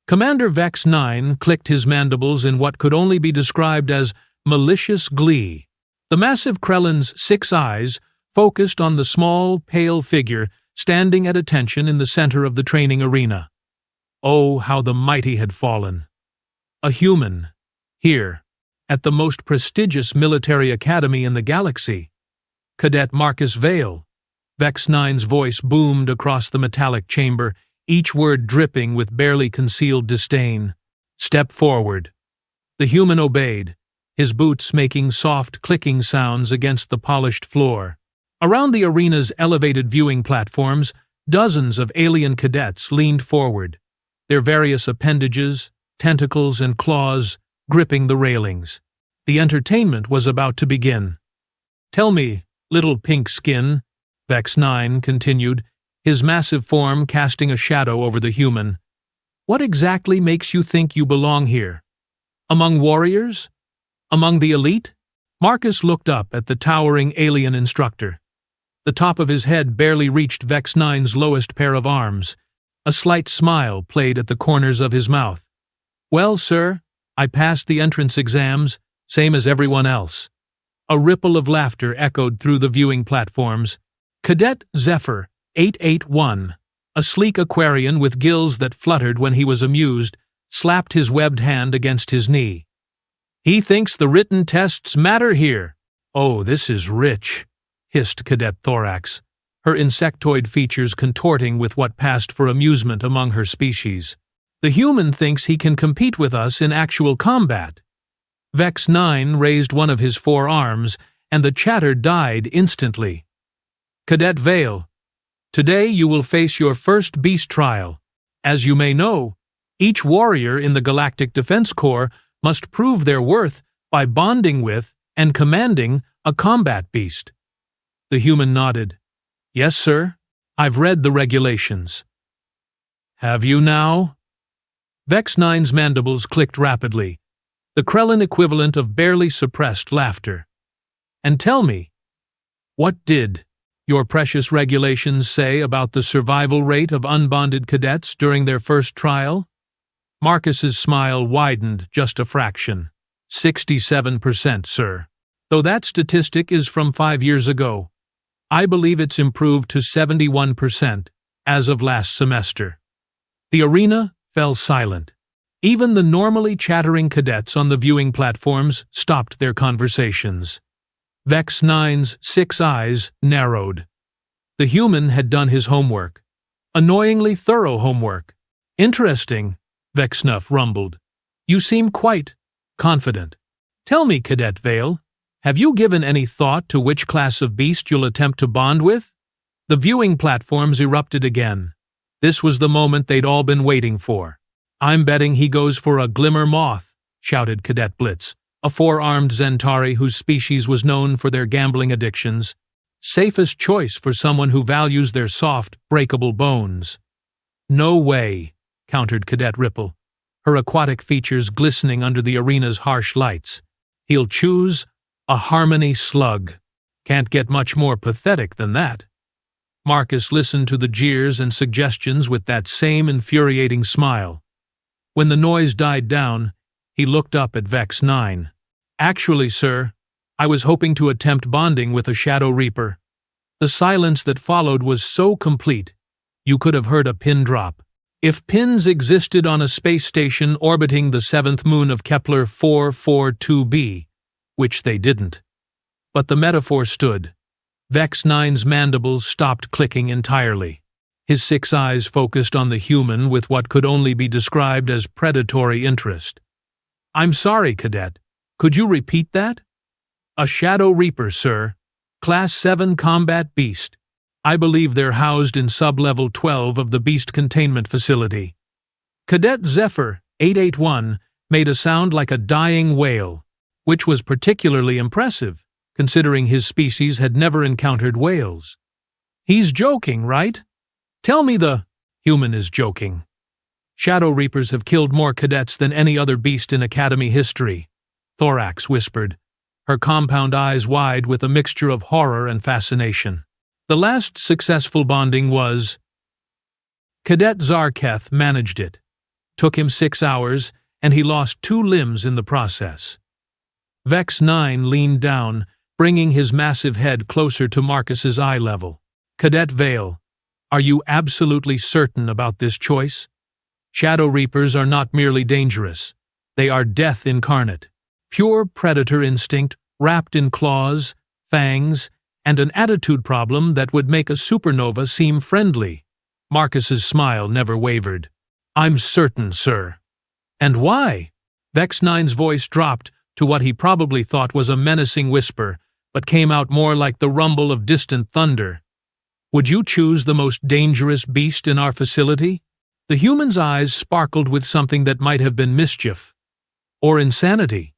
Commander Vex 9 clicked his mandibles in what could only be described as malicious glee. The massive Krellin's 6 eyes focused on the small, pale figure standing at attention in the center of the training arena. Oh, how the mighty had fallen. A human, here, at the most prestigious military academy in the galaxy. Cadet Marcus Vale. Vex 9's voice boomed across the metallic chamber, each word dripping with barely concealed disdain. Step forward. The human obeyed, his boots making soft clicking sounds against the polished floor. Around the arena's elevated viewing platforms, dozens of alien cadets leaned forward, their various appendages, tentacles, and claws gripping the railings. The entertainment was about to begin. Tell me, little pink skin, Vex 9 continued, his massive form casting a shadow over the human. What exactly makes you think you belong here? Among warriors? Among the elite? Marcus looked up at the towering alien instructor. The top of his head barely reached Vex 9's lowest pair of arms. A slight smile played at the corners of his mouth. Well, sir, I passed the entrance exams, same as everyone else. A ripple of laughter echoed through the viewing platforms. Cadet Zephyr 881, a sleek Aquarian with gills that fluttered when he was amused, slapped his webbed hand against his knee. He thinks the written tests matter here. Oh, this is rich, hissed Cadet Thorax, her insectoid features contorting with what passed for amusement among her species. The human thinks he can compete with us in actual combat. Vex 9 raised one of his 4 arms, and the chatter died instantly. Cadet Vale, today you will face your first beast trial. As you may know, each warrior in the Galactic Defense Corps must prove their worth by bonding with and commanding a combat beast. The human nodded. Yes, sir. I've read the regulations. Have you now? Vex 9's mandibles clicked rapidly, the Krellin equivalent of barely suppressed laughter. And tell me, what did your precious regulations say about the survival rate of unbonded cadets during their first trial? Marcus's smile widened just a fraction. 67%, sir. Though that statistic is from 5 years ago, I believe it's improved to 71% as of last semester. The arena fell silent. Even the normally chattering cadets on the viewing platforms stopped their conversations. Vex 9's 6 eyes narrowed. The human had done his homework. Annoyingly thorough homework. Interesting, Vex 9 rumbled. You seem quite confident. Tell me, Cadet Vale, have you given any thought to which class of beast you'll attempt to bond with? The viewing platforms erupted again. This was the moment they'd all been waiting for. I'm betting he goes for a glimmer moth, shouted Cadet Blitz, a 4-armed Zentari whose species was known for their gambling addictions. Safest choice for someone who values their soft, breakable bones. No way, countered Cadet Ripple, her aquatic features glistening under the arena's harsh lights. He'll choose a harmony slug. Can't get much more pathetic than that. Marcus listened to the jeers and suggestions with that same infuriating smile. When the noise died down, he looked up at Vex 9. Actually, sir, I was hoping to attempt bonding with a Shadow Reaper. The silence that followed was so complete, you could have heard a pin drop. If pins existed on a space station orbiting the 7th moon of Kepler 442b, which they didn't. But the metaphor stood. Vex 9's mandibles stopped clicking entirely. His 6 eyes focused on the human with what could only be described as predatory interest. I'm sorry, Cadet. Could you repeat that? A Shadow Reaper, sir. Class 7 combat beast. I believe they're housed in sub-level 12 of the beast containment facility. Cadet Zephyr 881 made a sound like a dying whale, which was particularly impressive, considering his species had never encountered whales. He's joking, right? Tell me the human is joking. Shadow Reapers have killed more cadets than any other beast in Academy history, Thorax whispered, her compound eyes wide with a mixture of horror and fascination. The last successful bonding was... Cadet Zarketh managed it. Took him 6 hours, and he lost 2 limbs in the process. Vex 9 leaned down, bringing his massive head closer to Marcus's eye level. Cadet Vale, are you absolutely certain about this choice? Shadow Reapers are not merely dangerous. They are death incarnate. Pure predator instinct wrapped in claws, fangs, and an attitude problem that would make a supernova seem friendly. Marcus's smile never wavered. I'm certain, sir. And why? Vex 9's voice dropped to what he probably thought was a menacing whisper, but came out more like the rumble of distant thunder. Would you choose the most dangerous beast in our facility? The human's eyes sparkled with something that might have been mischief or insanity.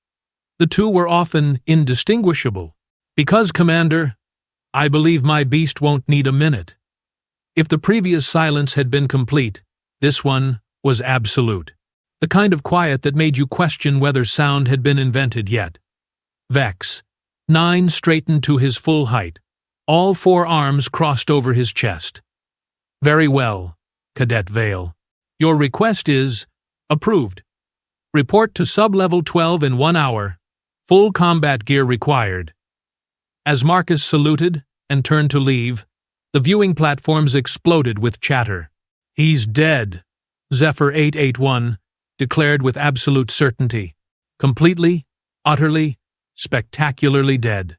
The two were often indistinguishable. Because, Commander, I believe my beast won't need a minute. If the previous silence had been complete, this one was absolute. The kind of quiet that made you question whether sound had been invented yet. Vex 9 straightened to his full height. All 4 arms crossed over his chest. Very well, Cadet Vale. Your request is approved. Report to Sub-Level 12 in 1 hour. Full combat gear required. As Marcus saluted and turned to leave, the viewing platforms exploded with chatter. He's dead, Zephyr 881 declared with absolute certainty. Completely, utterly, spectacularly dead.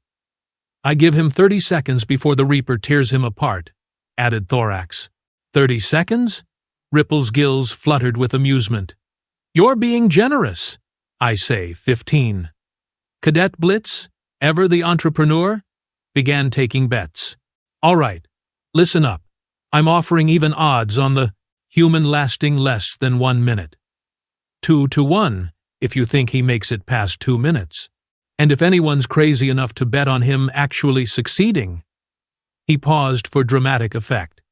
I give him 30 seconds before the Reaper tears him apart, added Thorax. 30 seconds? Ripple's gills fluttered with amusement. You're being generous. I say 15. Cadet Blitz, ever the entrepreneur, began taking bets. All right, listen up. I'm offering even odds on the human lasting less than 1 minute. 2 to 1, if you think he makes it past 2 minutes. And if anyone's crazy enough to bet on him actually succeeding. He paused for dramatic effect.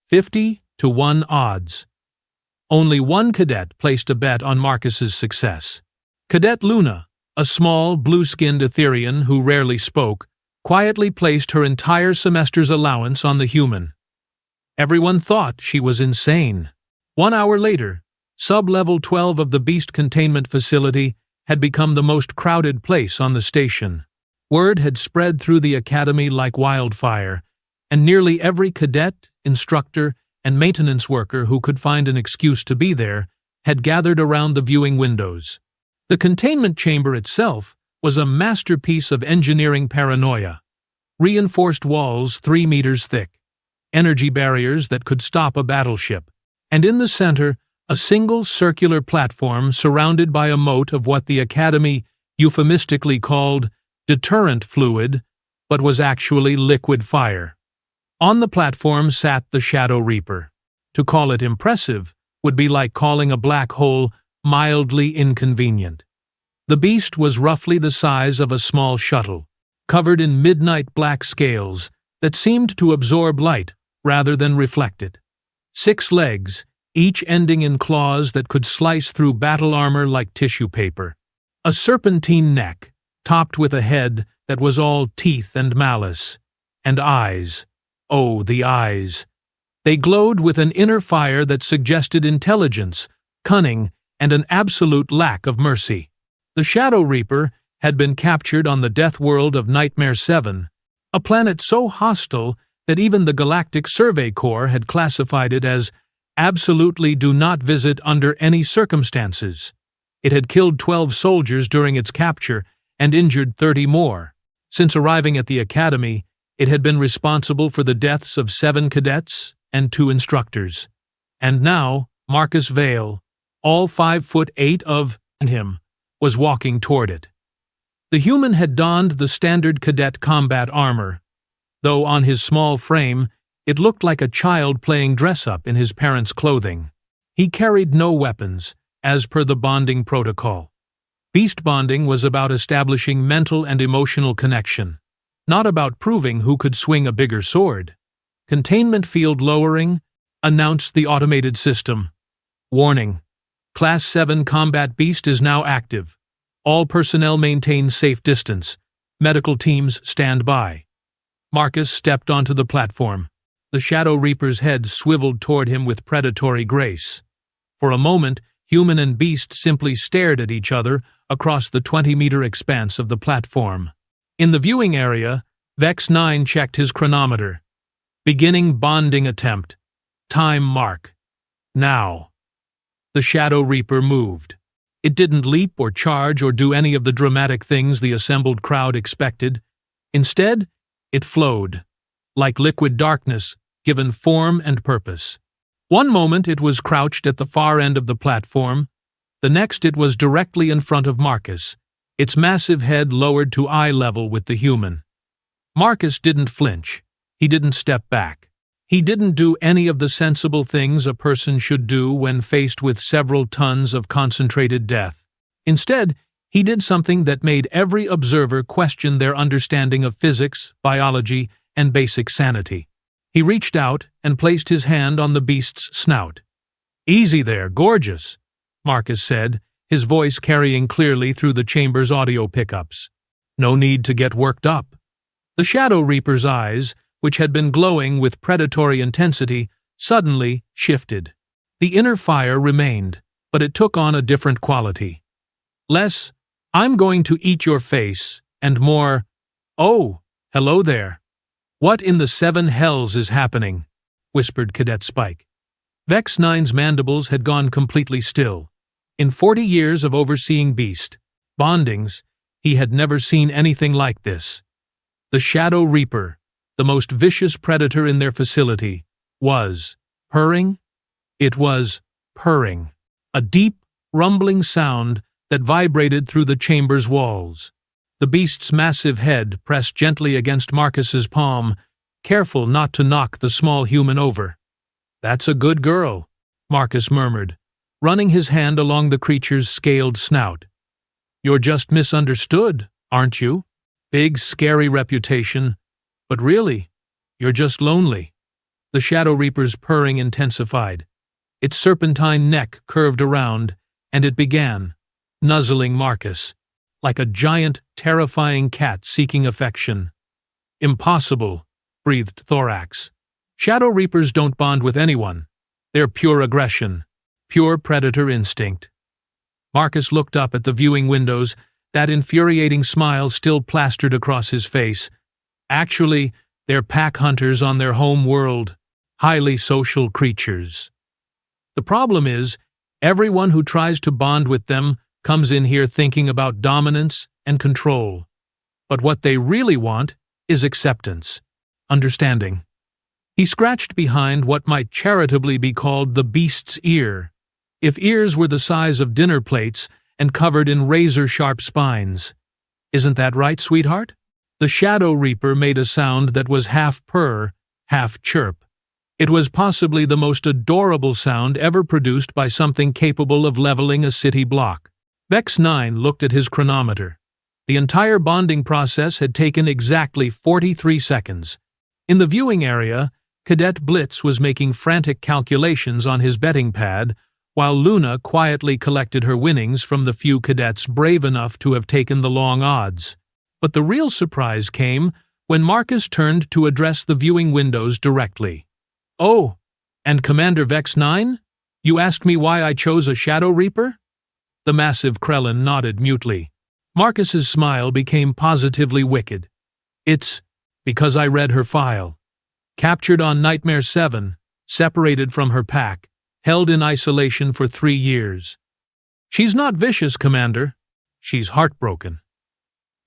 50 to 1 odds. Only one cadet placed a bet on Marcus's success. Cadet Luna, a small, blue-skinned Etherean who rarely spoke, quietly placed her entire semester's allowance on the human. Everyone thought she was insane. 1 hour later, Sub-Level 12 of the Beast Containment Facility had become the most crowded place on the station. Word had spread through the academy like wildfire, and nearly every cadet, instructor, and maintenance worker who could find an excuse to be there had gathered around the viewing windows. The containment chamber itself was a masterpiece of engineering paranoia. Reinforced walls 3 meters thick, energy barriers that could stop a battleship, and in the center, a single circular platform surrounded by a moat of what the Academy euphemistically called deterrent fluid, but was actually liquid fire. On the platform sat the Shadow Reaper. To call it impressive would be like calling a black hole mildly inconvenient. The beast was roughly the size of a small shuttle, covered in midnight black scales that seemed to absorb light rather than reflect it. 6 legs, each ending in claws that could slice through battle armor like tissue paper. A serpentine neck, topped with a head that was all teeth and malice. And eyes. Oh, the eyes. They glowed with an inner fire that suggested intelligence, cunning, and an absolute lack of mercy. The Shadow Reaper had been captured on the death world of Nightmare 7, a planet so hostile that even the Galactic Survey Corps had classified it as absolutely do not visit under any circumstances. It had killed 12 soldiers during its capture and injured 30 more. Since arriving at the Academy, it had been responsible for the deaths of 7 cadets and 2 instructors. And now, Marcus Vale, all 5'8" of him, was walking toward it. The human had donned the standard cadet combat armor, though on his small frame, it looked like a child playing dress-up in his parents' clothing. He carried no weapons, as per the bonding protocol. Beast bonding was about establishing mental and emotional connection, not about proving who could swing a bigger sword. Containment field lowering, announced the automated system. Warning. Class 7 combat beast is now active. All personnel maintain safe distance. Medical teams stand by. Marcus stepped onto the platform. The Shadow Reaper's head swiveled toward him with predatory grace. For a moment, human and beast simply stared at each other across the 20-meter expanse of the platform. In the viewing area, Vex 9 checked his chronometer. Beginning bonding attempt. Time mark. Now. The Shadow Reaper moved. It didn't leap or charge or do any of the dramatic things the assembled crowd expected. Instead, it flowed, like liquid darkness, given form and purpose. One moment it was crouched at the far end of the platform, the next it was directly in front of Marcus, its massive head lowered to eye level with the human. Marcus didn't flinch. He didn't step back. He didn't do any of the sensible things a person should do when faced with several tons of concentrated death. Instead, he did something that made every observer question their understanding of physics, biology, and basic sanity. He reached out and placed his hand on the beast's snout. "Easy there, gorgeous," Marcus said, his voice carrying clearly through the chamber's audio pickups. "No need to get worked up." The Shadow Reaper's eyes, which had been glowing with predatory intensity, suddenly shifted. The inner fire remained, but it took on a different quality. Less, "I'm going to eat your face," and more, "Oh, hello there. What in the seven hells is happening?" whispered Cadet Spike. Vex 9's mandibles had gone completely still. In 40 years of overseeing beast bondings, he had never seen anything like this. The Shadow Reaper, the most vicious predator in their facility, was purring. It was purring. A deep, rumbling sound that vibrated through the chamber's walls. The beast's massive head pressed gently against Marcus's palm, careful not to knock the small human over. "That's a good girl," Marcus murmured, running his hand along the creature's scaled snout. "You're just misunderstood, aren't you? Big, scary reputation, but really, you're just lonely." The Shadow Reaper's purring intensified. Its serpentine neck curved around, and it began, nuzzling Marcus, like a giant, terrifying cat seeking affection. "Impossible," breathed Thorax. "Shadow Reapers don't bond with anyone. They're pure aggression, pure predator instinct." Marcus looked up at the viewing windows, that infuriating smile still plastered across his face. Actually, they're pack hunters on their home world, highly social creatures. The problem is, everyone who tries to bond with them comes in here thinking about dominance and control. But what they really want is acceptance, understanding. He scratched behind what might charitably be called the beast's ear, if ears were the size of dinner plates and covered in razor-sharp spines. "Isn't that right, sweetheart?" The Shadow Reaper made a sound that was half purr, half chirp. It was possibly the most adorable sound ever produced by something capable of leveling a city block. Vex 9 looked at his chronometer. The entire bonding process had taken exactly 43 seconds. In the viewing area, Cadet Blitz was making frantic calculations on his betting pad, while Luna quietly collected her winnings from the few cadets brave enough to have taken the long odds. But the real surprise came when Marcus turned to address the viewing windows directly. "Oh, and Commander Vex 9? You asked me why I chose a Shadow Reaper?" The massive Krellin nodded mutely. Marcus's smile became positively wicked. "It's because I read her file. Captured on Nightmare 7, separated from her pack, held in isolation for 3 years. She's not vicious, Commander. She's heartbroken."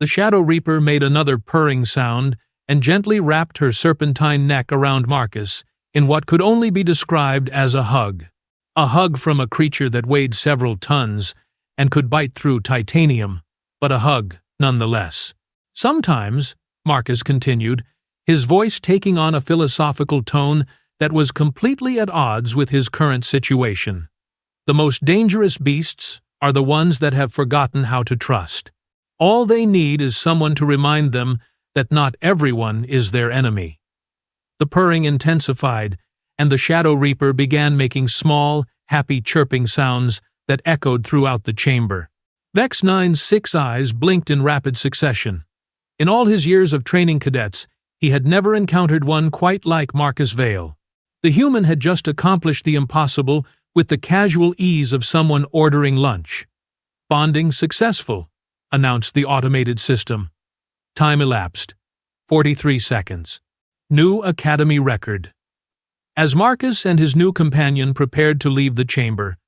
The Shadow Reaper made another purring sound and gently wrapped her serpentine neck around Marcus in what could only be described as a hug. A hug from a creature that weighed several tons and could bite through titanium, but a hug nonetheless. "Sometimes," Marcus continued, his voice taking on a philosophical tone that was completely at odds with his current situation, "the most dangerous beasts are the ones that have forgotten how to trust. All they need is someone to remind them that not everyone is their enemy." The purring intensified, and the Shadow Reaper began making small, happy chirping sounds that echoed throughout the chamber. Vex 9's 6 eyes blinked in rapid succession. In all his years of training cadets, he had never encountered one quite like Marcus Vale. The human had just accomplished the impossible with the casual ease of someone ordering lunch. "Bonding successful," announced the automated system. Time elapsed. 43 seconds. New Academy record. As Marcus and his new companion prepared to leave the chamber,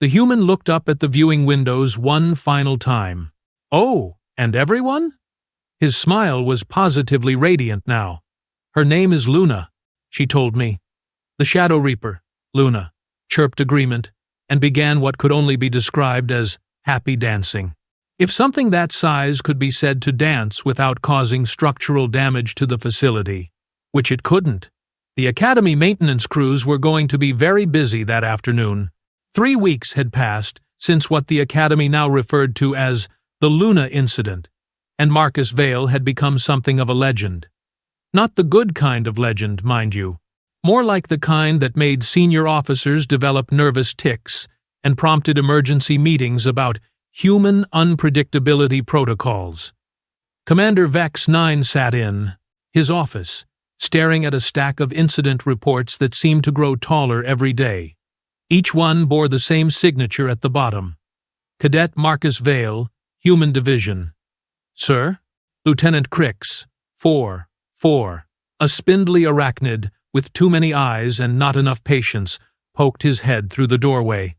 the human looked up at the viewing windows one final time. "Oh, and everyone?" His smile was positively radiant now. "Her name is Luna," she told me. "The Shadow Reaper, Luna," chirped agreement, and began what could only be described as happy dancing. If something that size could be said to dance without causing structural damage to the facility, which it couldn't, the Academy maintenance crews were going to be very busy that afternoon. 3 weeks had passed since what the Academy now referred to as the Luna incident, and Marcus Vale had become something of a legend. Not the good kind of legend, mind you. More like the kind that made senior officers develop nervous tics and prompted emergency meetings about human unpredictability protocols. Commander Vex 9 sat in his office, staring at a stack of incident reports that seemed to grow taller every day. Each one bore the same signature at the bottom. Cadet Marcus Vale, Human Division. "Sir?" Lieutenant Crix, 4. A spindly arachnid with too many eyes and not enough patience poked his head through the doorway.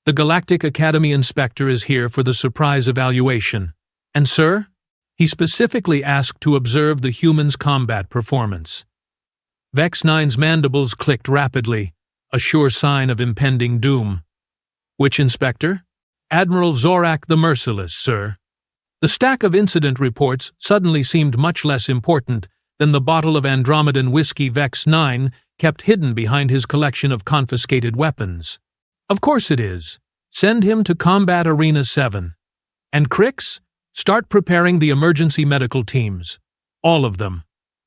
"The Galactic Academy Inspector is here for the surprise evaluation. And sir?" He specifically asked to observe the human's combat performance. Vex 9's mandibles clicked rapidly, a sure sign of impending doom. "Which inspector?" "Admiral Zorak the Merciless, sir." The stack of incident reports suddenly seemed much less important than the bottle of Andromedan whiskey Vex 9 kept hidden behind his collection of confiscated weapons. "Of course it is. Send him to Combat Arena 7. And Crix, start preparing the emergency medical teams. All of them."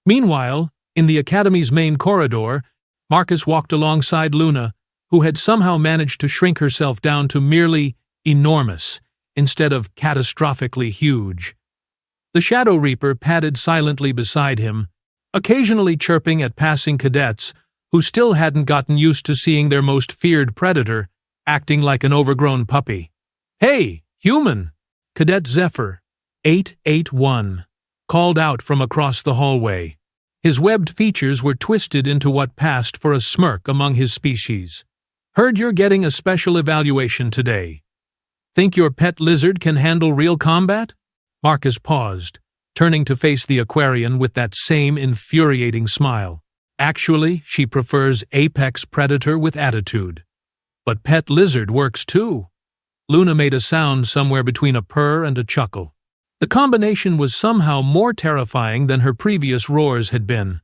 Meanwhile, in the Academy's main corridor, Marcus walked alongside Luna, who had somehow managed to shrink herself down to merely enormous instead of catastrophically huge. The Shadow Reaper padded silently beside him, occasionally chirping at passing cadets who still hadn't gotten used to seeing their most feared predator acting like an overgrown puppy. "Hey, human!" Cadet Zephyr, 881, called out from across the hallway. His webbed features were twisted into what passed for a smirk among his species. "Heard you're getting a special evaluation today. Think your pet lizard can handle real combat?" Marcus paused, turning to face the Aquarian with that same infuriating smile. "Actually, she prefers apex predator with attitude. But pet lizard works too." Luna made a sound somewhere between a purr and a chuckle. The combination was somehow more terrifying than her previous roars had been.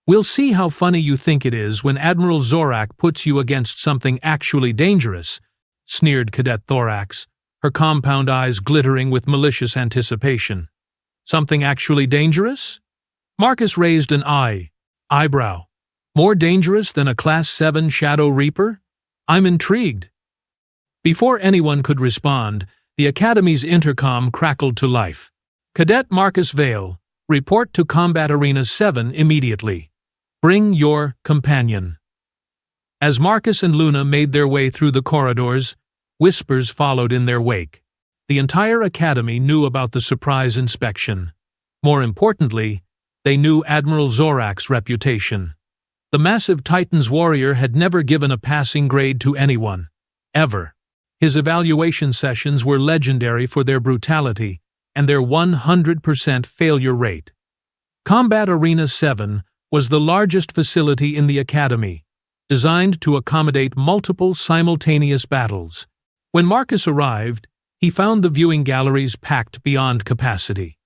"We'll see how funny you think it is when Admiral Zorak puts you against something actually dangerous," sneered Cadet Thorax, her compound eyes glittering with malicious anticipation. "Something actually dangerous?" Marcus raised an eyebrow. "More dangerous than a Class 7 Shadow Reaper? I'm intrigued." Before anyone could respond, the Academy's intercom crackled to life. "Cadet Marcus Vale, report to Combat Arena 7 immediately. Bring your companion." As Marcus and Luna made their way through the corridors, whispers followed in their wake. The entire Academy knew about the surprise inspection. More importantly, they knew Admiral Zorak's reputation. The massive Titan's warrior had never given a passing grade to anyone. Ever. His evaluation sessions were legendary for their brutality and their 100% failure rate. Combat Arena 7 was the largest facility in the Academy, designed to accommodate multiple simultaneous battles. When Marcus arrived, he found the viewing galleries packed beyond capacity.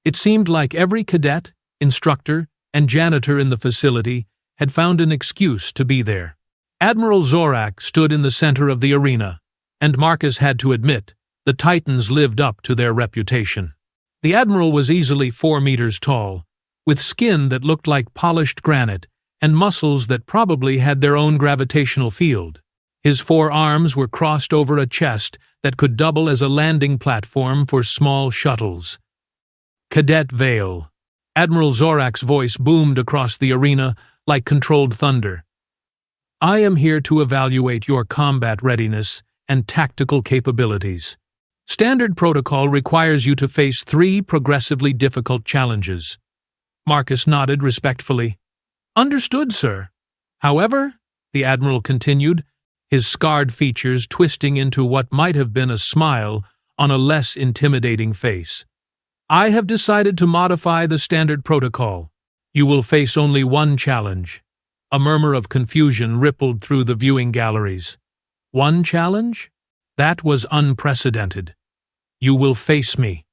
It seemed like every cadet, instructor, and janitor in the facility had found an excuse to be there. Admiral Zorak stood in the center of the arena, and Marcus had to admit, the Titans lived up to their reputation. The Admiral was easily 4 meters tall, with skin that looked like polished granite and muscles that probably had their own gravitational field. His 4 arms were crossed over a chest that could double as a landing platform for small shuttles. "Cadet Vale." Admiral Zorak's voice boomed across the arena like controlled thunder. I am here to evaluate your combat readiness and tactical capabilities. Standard protocol requires you to face 3 progressively difficult challenges. Marcus nodded respectfully. Understood, sir. However, the Admiral continued, his scarred features twisting into what might have been a smile on a less intimidating face. I have decided to modify the standard protocol. You will face only one challenge. A murmur of confusion rippled through the viewing galleries. One challenge? That was unprecedented. You will face me.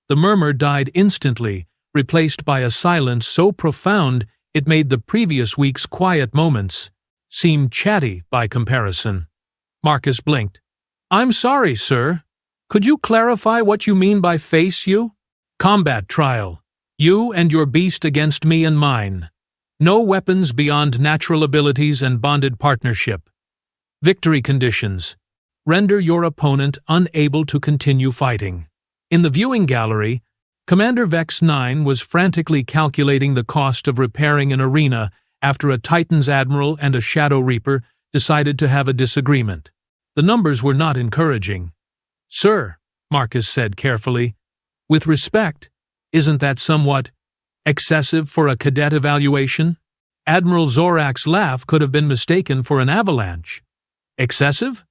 The murmur died instantly, replaced by a silence so profound it made the previous week's quiet moments seem chatty by comparison. Marcus blinked. I'm sorry, sir. Could you clarify what you mean by face you? Combat trial. You and your beast against me and mine. No weapons beyond natural abilities and bonded partnership. Victory conditions. Render your opponent unable to continue fighting. In the viewing gallery, Commander Vex 9 was frantically calculating the cost of repairing an arena after a Titan's Admiral and a Shadow Reaper decided to have a disagreement. The numbers were not encouraging. Sir, Marcus said carefully, with respect, isn't that somewhat excessive for a cadet evaluation? Admiral Zorak's laugh could have been mistaken for an avalanche. Excessive?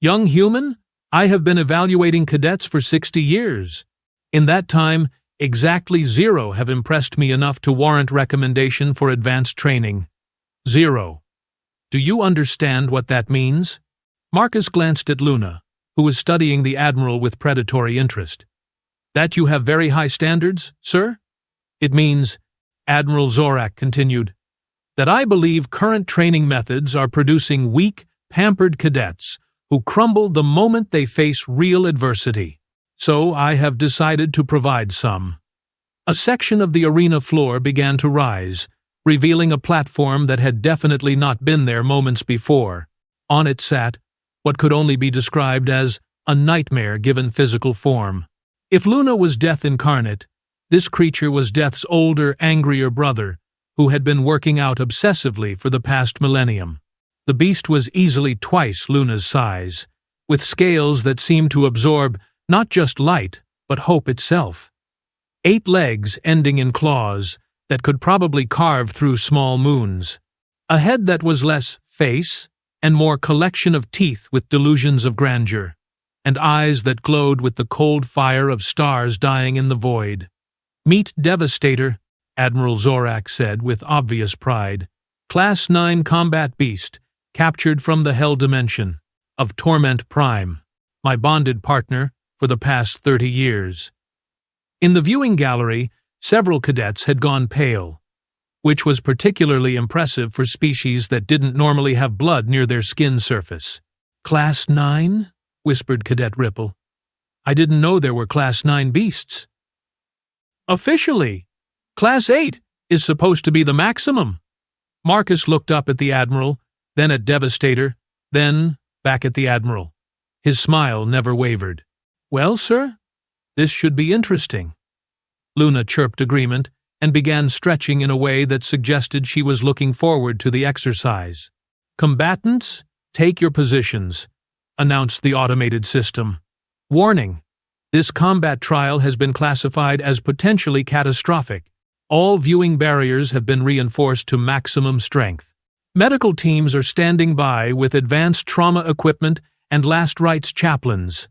Young human, I have been evaluating cadets for 60 years. In that time, exactly 0 have impressed me enough to warrant recommendation for advanced training. 0. Do you understand what that means? Marcus glanced at Luna, who was studying the Admiral with predatory interest. That you have very high standards, sir? It means, Admiral Zorak continued, that I believe current training methods are producing weak, pampered cadets who crumble the moment they face real adversity. So I have decided to provide some. A section of the arena floor began to rise, revealing a platform that had definitely not been there moments before. On it sat what could only be described as a nightmare given physical form. If Luna was death incarnate, this creature was Death's older, angrier brother, who had been working out obsessively for the past millennium. The beast was easily twice Luna's size, with scales that seemed to absorb not just light, but hope itself. 8 legs ending in claws that could probably carve through small moons. A head that was less face and more collection of teeth with delusions of grandeur, and eyes that glowed with the cold fire of stars dying in the void. Meet Devastator, Admiral Zorak said with obvious pride. Class 9 combat beast, captured from the Hell Dimension, of Torment Prime, my bonded partner for the past 30 years. In the viewing gallery, several cadets had gone pale, which was particularly impressive for species that didn't normally have blood near their skin surface. Class 9? Whispered Cadet Ripple. I didn't know there were Class 9 beasts. Officially, Class 8 is supposed to be the maximum. Marcus looked up at the Admiral, then at Devastator, then back at the Admiral. His smile never wavered. Well, sir, this should be interesting. Luna chirped agreement and began stretching in a way that suggested she was looking forward to the exercise. Combatants, take your positions, announced the automated system. Warning, this combat trial has been classified as potentially catastrophic. All viewing barriers have been reinforced to maximum strength. Medical teams are standing by with advanced trauma equipment and last rites chaplains.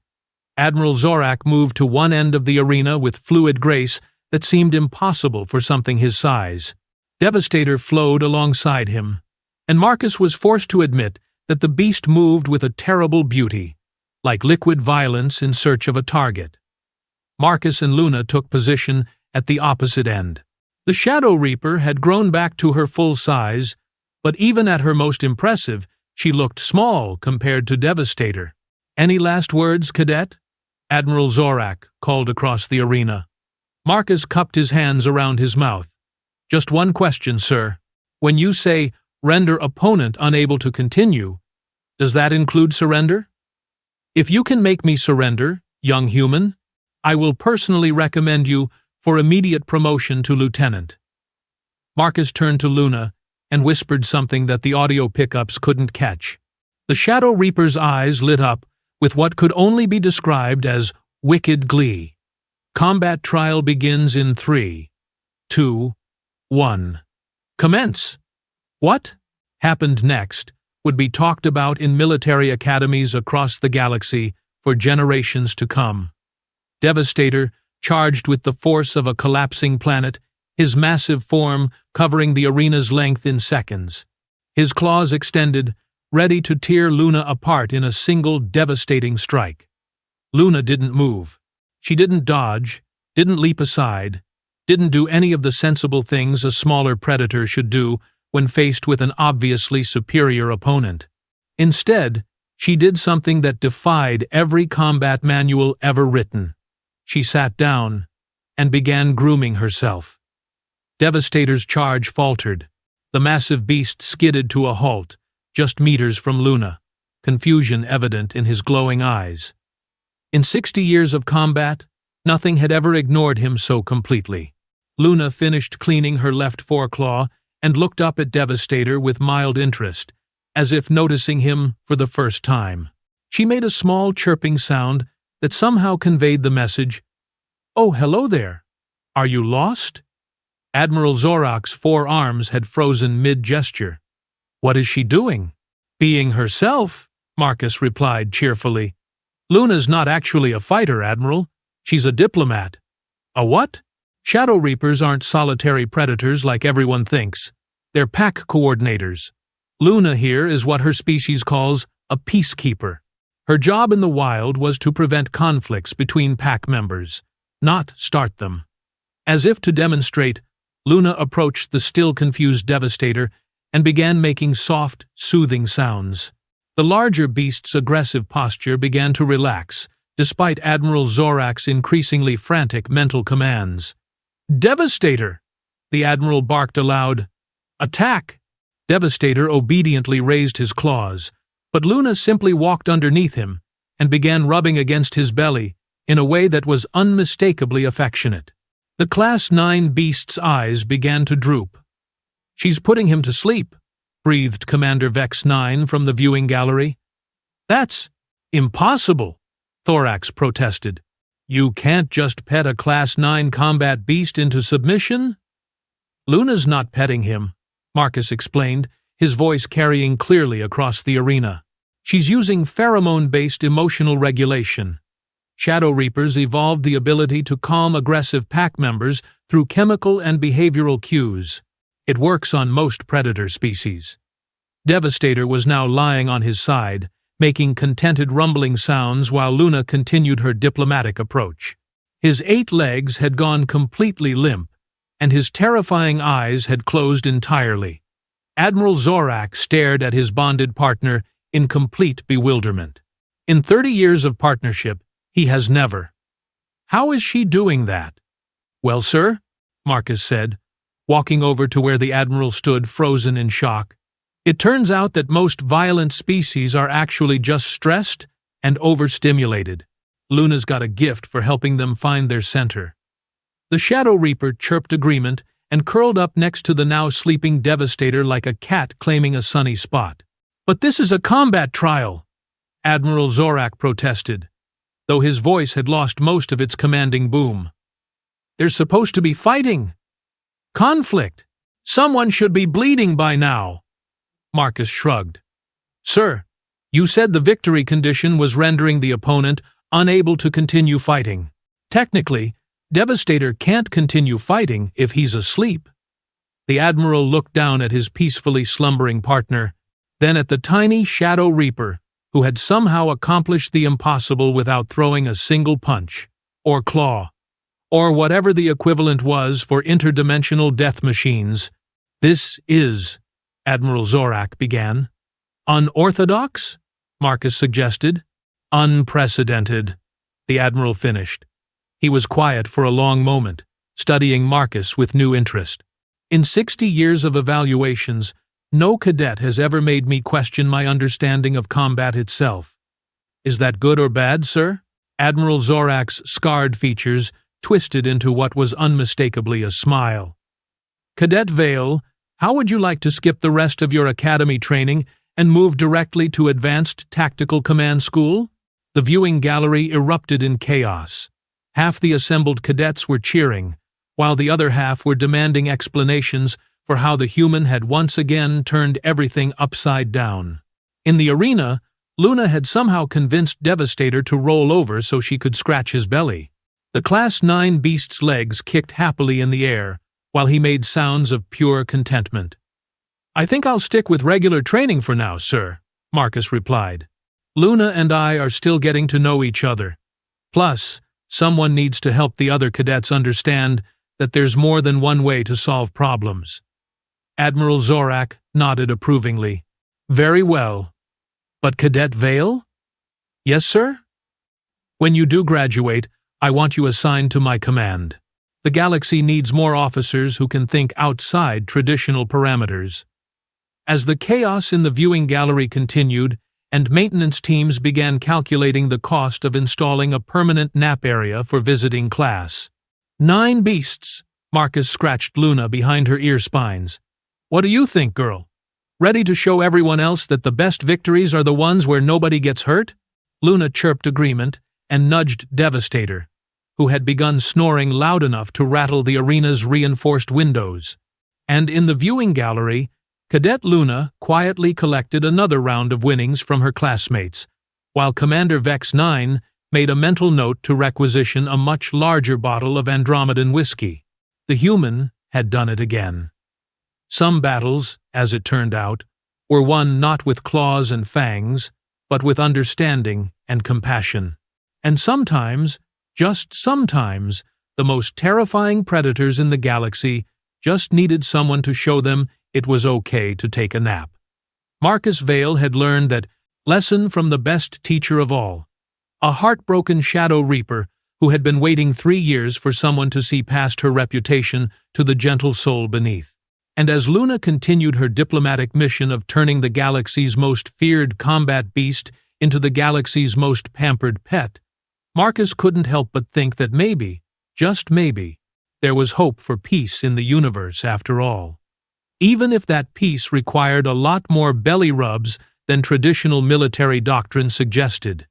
Admiral Zorak moved to one end of the arena with fluid grace that seemed impossible for something his size. Devastator flowed alongside him, and Marcus was forced to admit that the beast moved with a terrible beauty, like liquid violence in search of a target. Marcus and Luna took position at the opposite end. The Shadow Reaper had grown back to her full size, but even at her most impressive, she looked small compared to Devastator. Any last words, Cadet? Admiral Zorak called across the arena. Marcus cupped his hands around his mouth. Just one question, sir. When you say, render opponent unable to continue, does that include surrender? If you can make me surrender, young human, I will personally recommend you for immediate promotion to lieutenant. Marcus turned to Luna, and whispered something that the audio pickups couldn't catch. The Shadow Reaper's eyes lit up with what could only be described as wicked glee. Combat trial begins in 3, 2, 1. Commence! What happened next would be talked about in military academies across the galaxy for generations to come. Devastator, charged with the force of a collapsing planet, his massive form covering the arena's length in seconds. His claws extended, ready to tear Luna apart in a single devastating strike. Luna didn't move. She didn't dodge, didn't leap aside, didn't do any of the sensible things a smaller predator should do when faced with an obviously superior opponent. Instead, she did something that defied every combat manual ever written. She sat down and began grooming herself. Devastator's charge faltered. The massive beast skidded to a halt, just meters from Luna, confusion evident in his glowing eyes. In 60 years of combat, nothing had ever ignored him so completely. Luna finished cleaning her left foreclaw and looked up at Devastator with mild interest, as if noticing him for the first time. She made a small chirping sound that somehow conveyed the message, "Oh, hello there. Are you lost?" Admiral Zorak's 4 arms had frozen mid-gesture. "What is she doing?" "Being herself," Marcus replied cheerfully. "Luna's not actually a fighter, Admiral. She's a diplomat." "A what?" "Shadow Reapers aren't solitary predators like everyone thinks. They're pack coordinators. Luna here is what her species calls a peacekeeper. Her job in the wild was to prevent conflicts between pack members, not start them." As if to demonstrate, Luna approached the still confused Devastator and began making soft, soothing sounds. The larger beast's aggressive posture began to relax, despite Admiral Zorak's increasingly frantic mental commands. "Devastator!" the Admiral barked aloud. "Attack!" Devastator obediently raised his claws, but Luna simply walked underneath him and began rubbing against his belly in a way that was unmistakably affectionate. The Class 9 beast's eyes began to droop. "She's putting him to sleep," breathed Commander Vex 9 from the viewing gallery. "That's impossible," Thorax protested. "You can't just pet a Class 9 combat beast into submission?" "Luna's not petting him," Marcus explained, his voice carrying clearly across the arena. "She's using pheromone-based emotional regulation. Shadow Reapers evolved the ability to calm aggressive pack members through chemical and behavioral cues. It works on most predator species." Devastator was now lying on his side, making contented rumbling sounds while Luna continued her diplomatic approach. His 8 legs had gone completely limp, and his terrifying eyes had closed entirely. Admiral Zorak stared at his bonded partner in complete bewilderment. In 30 years of partnership, he has never. "How is she doing that?" "Well, sir," Marcus said, walking over to where the Admiral stood frozen in shock, "it turns out that most violent species are actually just stressed and overstimulated. Luna's got a gift for helping them find their center." The Shadow Reaper chirped agreement and curled up next to the now sleeping Devastator like a cat claiming a sunny spot. "But this is a combat trial," Admiral Zorak protested, though his voice had lost most of its commanding boom. "There's supposed to be fighting. Conflict. Someone should be bleeding by now." Marcus shrugged. "Sir, you said the victory condition was rendering the opponent unable to continue fighting. Technically, Devastator can't continue fighting if he's asleep." The Admiral looked down at his peacefully slumbering partner, then at the tiny Shadow Reaper, who had somehow accomplished the impossible without throwing a single punch, or claw, or whatever the equivalent was for interdimensional death machines. "This is," Admiral Zorak began. "Unorthodox?" Marcus suggested. "Unprecedented," the Admiral finished. He was quiet for a long moment, studying Marcus with new interest. "In 60 years of evaluations, no cadet has ever made me question my understanding of combat itself. Is that good or bad, sir?" Admiral Zorak's scarred features twisted into what was unmistakably a smile. Cadet Vale, How would you like to skip the rest of your academy training and move directly to Advanced Tactical Command School? The viewing gallery erupted in chaos. Half the assembled cadets were cheering, while the other half were demanding explanations for how the human had once again turned everything upside down. In the arena, Luna had somehow convinced Devastator to roll over so she could scratch his belly. The Class 9 beast's legs kicked happily in the air, while he made sounds of pure contentment. "I think I'll stick with regular training for now, sir," Marcus replied. "Luna and I are still getting to know each other. Plus, someone needs to help the other cadets understand that there's more than one way to solve problems." Admiral Zorak nodded approvingly. "Very well. But Cadet Vale?" "Yes, sir? When you do graduate, I want you assigned to my command. The galaxy needs more officers who can think outside traditional parameters." As the chaos in the viewing gallery continued, and maintenance teams began calculating the cost of installing a permanent nap area for visiting class. 9 beasts, Marcus scratched Luna behind her ear spines. "What do you think, girl? Ready to show everyone else that the best victories are the ones where nobody gets hurt?" Luna chirped agreement and nudged Devastator, who had begun snoring loud enough to rattle the arena's reinforced windows. And in the viewing gallery, Cadet Luna quietly collected another round of winnings from her classmates, while Commander Vex 9 made a mental note to requisition a much larger bottle of Andromedan whiskey. The human had done it again. Some battles, as it turned out, were won not with claws and fangs, but with understanding and compassion. And sometimes, just sometimes, the most terrifying predators in the galaxy just needed someone to show them it was okay to take a nap. Marcus Vale had learned that lesson from the best teacher of all, a heartbroken Shadow Reaper who had been waiting 3 years for someone to see past her reputation to the gentle soul beneath. And as Luna continued her diplomatic mission of turning the galaxy's most feared combat beast into the galaxy's most pampered pet, Marcus couldn't help but think that maybe, just maybe, there was hope for peace in the universe after all. Even if that peace required a lot more belly rubs than traditional military doctrine suggested.